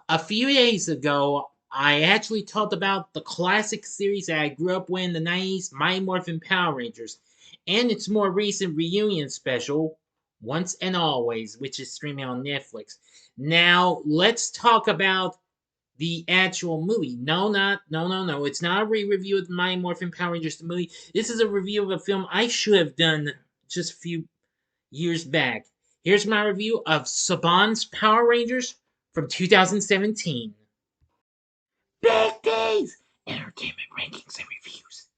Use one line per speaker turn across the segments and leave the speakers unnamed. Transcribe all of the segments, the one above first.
A few days ago, I actually talked about the classic series that I grew up with in the 90s, Mighty Morphin Power Rangers, and its more recent reunion special, Once and Always, which is streaming on Netflix. Now, let's talk about the actual movie. No. It's not a re-review of the Mighty Morphin Power Rangers the movie. This is a review of a film I should have done just a few years back. Here's my review of Saban's Power Rangers from 2017. Big Days! Entertainment Rankings and Reviews.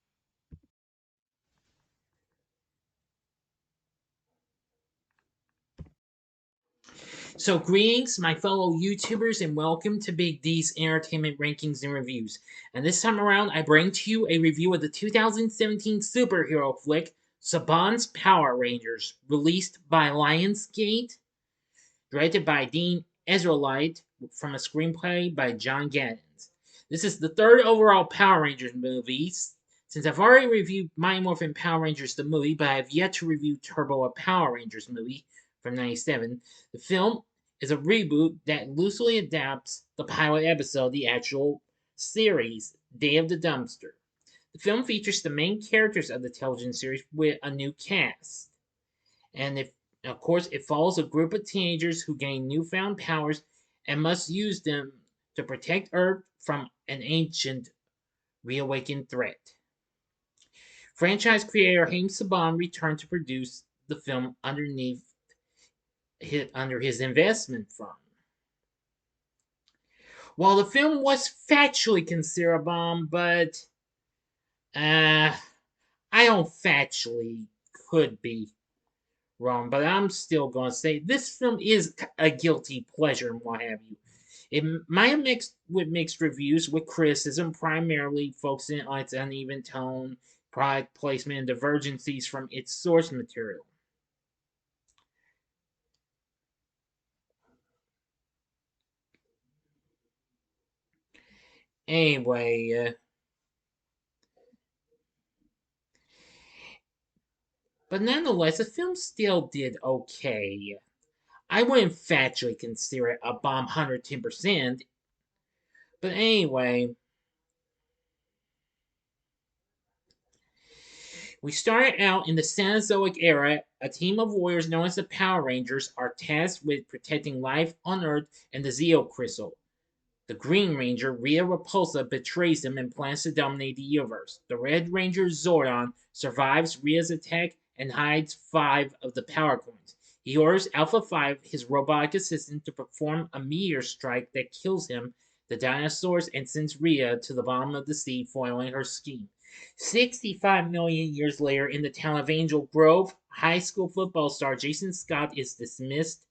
So, greetings, my fellow YouTubers, and welcome to Big D's Entertainment Rankings and Reviews. And this time around, I bring to you a review of the 2017 superhero flick, Saban's Power Rangers, released by Lionsgate, directed by Dean Ezralite, from a screenplay by John Gaddens. This is the third overall Power Rangers movie. Since I've already reviewed Mighty Morphin Power Rangers the movie, but I have yet to review Turbo a Power Rangers movie from 97, the film is a reboot that loosely adapts the pilot episode, the actual series, Day of the Dumpster. The film features the main characters of the television series with a new cast. And of course, it follows a group of teenagers who gain newfound powers and must use them to protect Earth from an ancient, reawakened threat. Franchise creator Haim Saban returned to produce the film under his investment fund. While the film was factually considered a bomb, but I don't factually could be wrong, but I'm still gonna say this film is a guilty pleasure and what have you. It might have mixed with mixed reviews, with criticism primarily focusing on its uneven tone, product placement, and divergencies from its source material. Anyway, but nonetheless, the film still did okay. I wouldn't factually consider it a bomb 110%, but anyway, we started out in the Cenozoic era. A team of warriors known as the Power Rangers are tasked with protecting life on Earth and the Zeo Crystal. The Green Ranger, Rhea Repulsa, betrays them and plans to dominate the universe. The Red Ranger, Zordon, survives Rhea's attack and hides 5 of the power coins. He orders Alpha 5, his robotic assistant, to perform a meteor strike that kills him, the dinosaurs, and sends Rhea to the bottom of the sea, foiling her scheme. 65 million years later, in the town of Angel Grove, high school football star Jason Scott is dismissed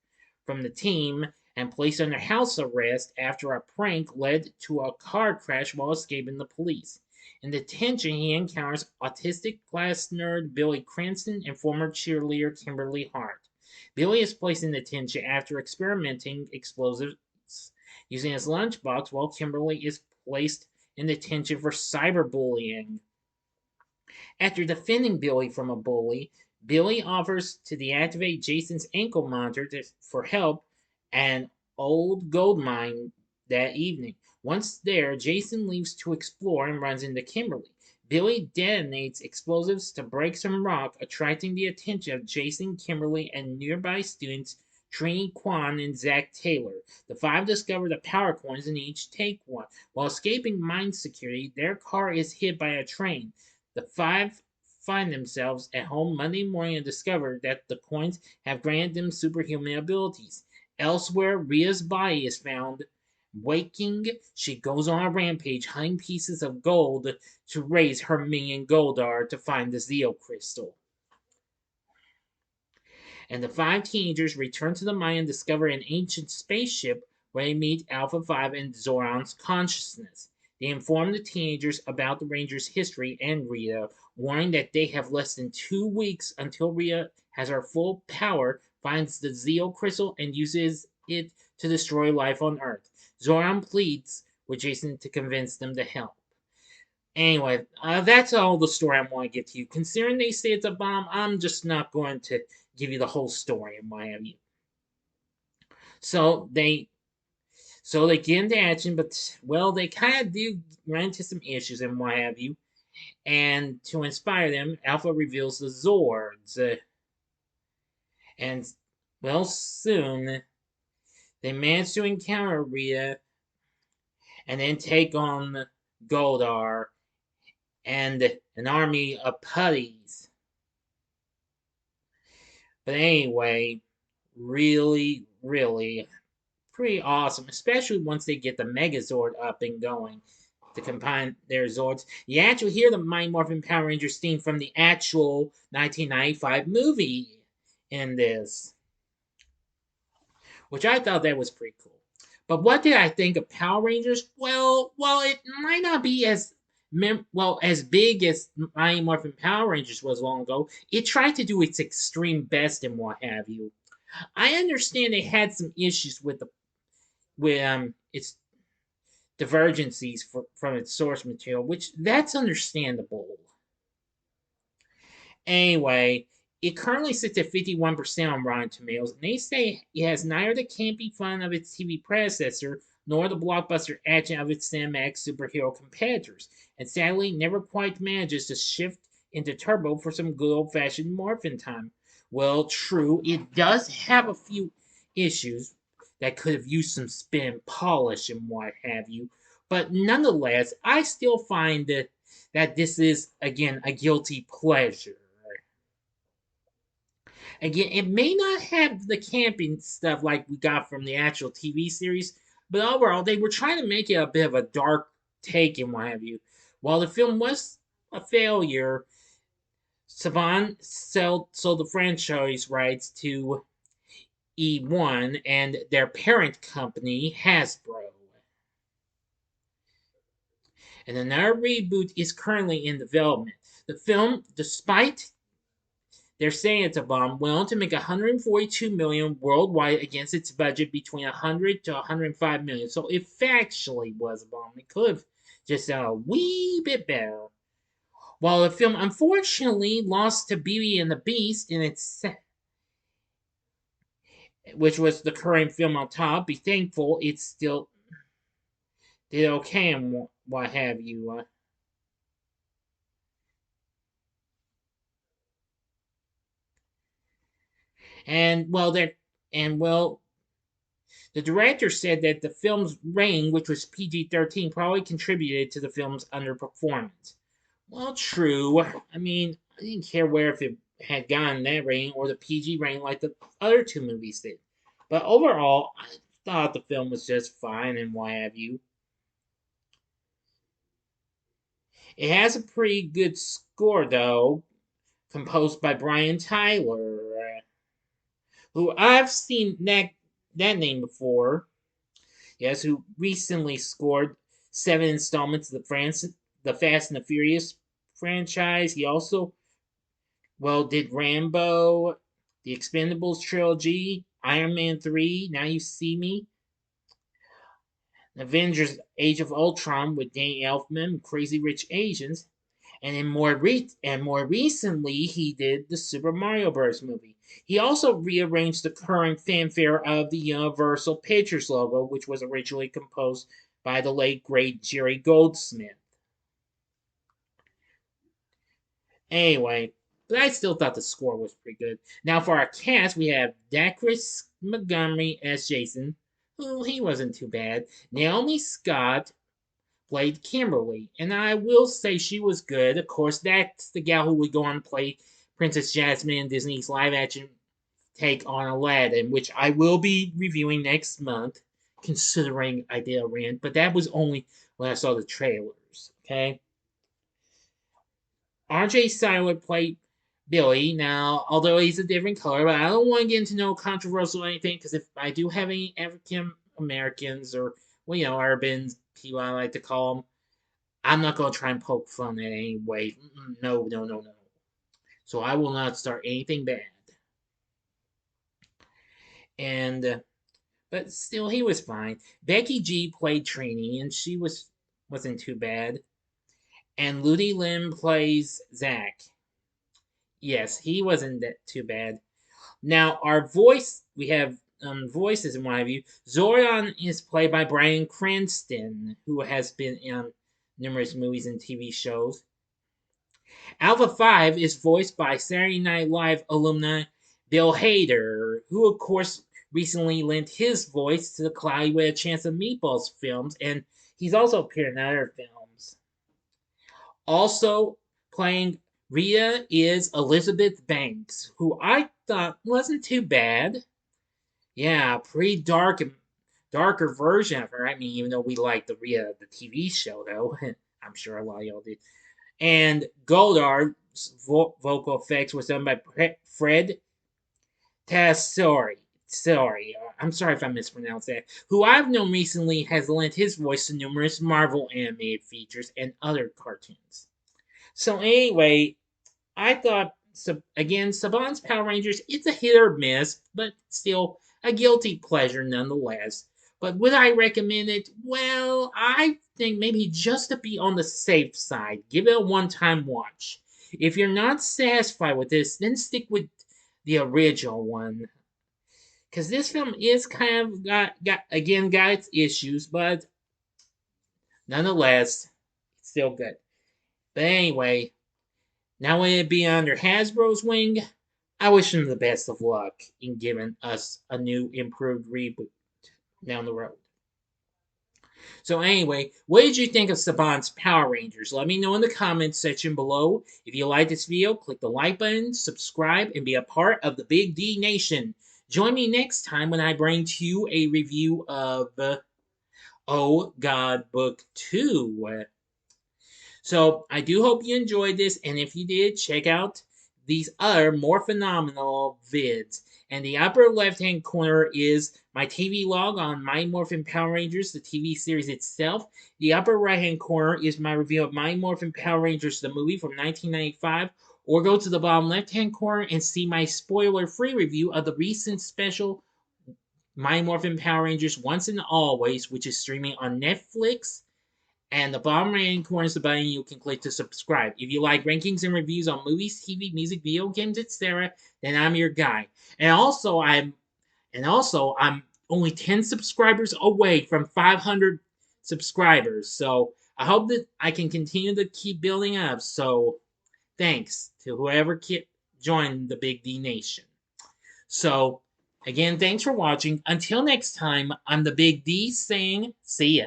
from the team and placed under house arrest after a prank led to a car crash while escaping the police. In detention, he encounters autistic class nerd Billy Cranston and former cheerleader Kimberly Hart. Billy is placed in detention after experimenting explosives using his lunchbox, while Kimberly is placed in detention for cyberbullying. After defending Billy from a bully, Billy offers to deactivate Jason's ankle monitor for help an old gold mine that evening. Once there, Jason leaves to explore and runs into Kimberly. Billy detonates explosives to break some rock, attracting the attention of Jason, Kimberly, and nearby students Trini Kwan and Zach Taylor. The 5 discover the power coins and each take one. While escaping mine security, their car is hit by a train. The 5 find themselves at home Monday morning and discover that the coins have granted them superhuman abilities. Elsewhere, Rhea's body is found. Waking, she goes on a rampage, hunting pieces of gold to raise her minion Goldar to find the Zeo Crystal. And the 5 teenagers return to the mine and discover an ancient spaceship where they meet Alpha 5 and Zoran's consciousness. They inform the teenagers about the Rangers' history and Rhea, warning that they have less than 2 weeks until Rhea has her full power, finds the Zeo Crystal, and uses it to destroy life on Earth. Zoran pleads with Jason to convince them to help. Anyway, that's all the story I want to give to you. Considering they say it's a bomb, I'm just not going to give you the whole story in Miami. So So they get into action, but well, they kind of do run into some issues and what have you. And to inspire them, Alpha reveals the Zords. And well, soon they manage to encounter Rita and then take on Goldar and an army of putties. But anyway, really, really pretty awesome, especially once they get the Megazord up and going to combine their Zords. You actually hear the Mighty Morphin Power Rangers theme from the actual 1995 movie in this, which I thought that was pretty cool. But what did I think of Power Rangers? Well, while it might not be as big as Mighty Morphin Power Rangers was long ago, it tried to do its extreme best and what have you. I understand they had some issues with its divergencies from its source material, which that's understandable. Anyway, it currently sits at 51% on Rotten Tomatoes, and they say it has neither the campy fun of its TV predecessor nor the blockbuster action of its cinematic superhero competitors, and sadly never quite manages to shift into turbo for some good old fashioned morphin time. Well, true, it does have a few issues that could have used some spin and polish and what have you, but nonetheless, I still find that this is, again, a guilty pleasure. Again, it may not have the camping stuff like we got from the actual TV series, but overall, they were trying to make it a bit of a dark take and what have you. While the film was a failure, Saban sold the franchise rights to E1 and their parent company, Hasbro. And another reboot is currently in development. The film, despite they're saying it's a bomb, went on to make 142 million worldwide against its budget between 100 to 105 million. So it factually was a bomb. It could have just done a wee bit better. While the film unfortunately lost to Beauty and the Beast in its which was the current film on top, be thankful it still did okay and what have you. And well, there and well, the director said that the film's rating, which was PG-13, probably contributed to the film's underperformance. Well, true. I mean, I didn't care where if it had gotten that rating or the PG rating like the other two movies did. But overall, I thought the film was just fine and what have you. It has a pretty good score, though, composed by Brian Tyler, who I've seen that name before. Yes, who recently scored 7 installments of the Fast and the Furious franchise. He also, well, did Rambo, the Expendables trilogy, Iron Man 3, Now You See Me, Avengers Age of Ultron with Danny Elfman, Crazy Rich Asians, and more recently he did the Super Mario Bros. Movie. He also rearranged the current fanfare of the Universal Pictures logo, which was originally composed by the late great Jerry Goldsmith. Anyway, but I still thought the score was pretty good. Now for our cast, we have Dacre Montgomery as Jason. Well, he wasn't too bad. Naomi Scott played Kimberly, and I will say she was good. Of course, that's the gal who would go on to play Princess Jasmine in Disney's live action take on Aladdin, which I will be reviewing next month, considering I did a rant, but that was only when I saw the trailers, okay? RJ Cyler played Billy. Now, although he's a different color, but I don't want to get into no controversial or anything, because if I do have any African Americans or, well, urban people I like to call them, I'm not going to try and poke fun at any way. No, no, no, no. So I will not start anything bad. And but still, he was fine. Becky G played Trini, and she wasn't too bad. And Ludi Lim plays Zach. Yes, he wasn't that too bad. Now our voice, we have voices and what have you. Zordon is played by Bryan Cranston, who has been in numerous movies and TV shows. Alpha 5 is voiced by Saturday Night Live alumni Bill Hader, who, of course, recently lent his voice to the Cloudy with a Chance of Meatballs films, and he's also appeared in other films. Also playing Rhea is Elizabeth Banks, who I thought wasn't too bad. Yeah, pretty darker version of her. I mean, even though we like the Rhea, the TV show, though, I'm sure a lot of y'all did. And Goldar's vocal effects was done by Fred Tassori. I'm sorry if I mispronounced that. Who I've known recently has lent his voice to numerous Marvel animated features and other cartoons. So anyway, I thought again, Saban's Power Rangers, it's a hit or miss, but still a guilty pleasure nonetheless. But would I recommend it? Well, I think maybe just to be on the safe side, give it a one-time watch. If you're not satisfied with this, then stick with the original one. Because this film is kind of got its issues, but nonetheless, it's still good. But anyway, now with it being under Hasbro's wing, I wish them the best of luck in giving us a new, improved reboot down the road. So anyway, what did you think of Saban's Power Rangers? Let me know in the comments section below. If you like this video, click the like button, subscribe, and be a part of the Big D Nation. Join me next time when I bring to you a review of Oh God Book 2. So I do hope you enjoyed this, and if you did, check out these other more phenomenal vids. And the upper left-hand corner is my TV log on Mighty Morphin Power Rangers, the TV series itself. The upper right-hand corner is my review of Mighty Morphin Power Rangers, the movie from 1995. Or go to the bottom left-hand corner and see my spoiler-free review of the recent special Mighty Morphin Power Rangers Once and Always, which is streaming on Netflix. And the bottom right-hand corner is the button you can click to subscribe. If you like rankings and reviews on movies, TV, music, video games, etc., then I'm your guy. And also I'm only 10 subscribers away from 500 subscribers. So I hope that I can continue to keep building up. So thanks to whoever joined the Big D Nation. So again, thanks for watching. Until next time, I'm the Big D saying see ya.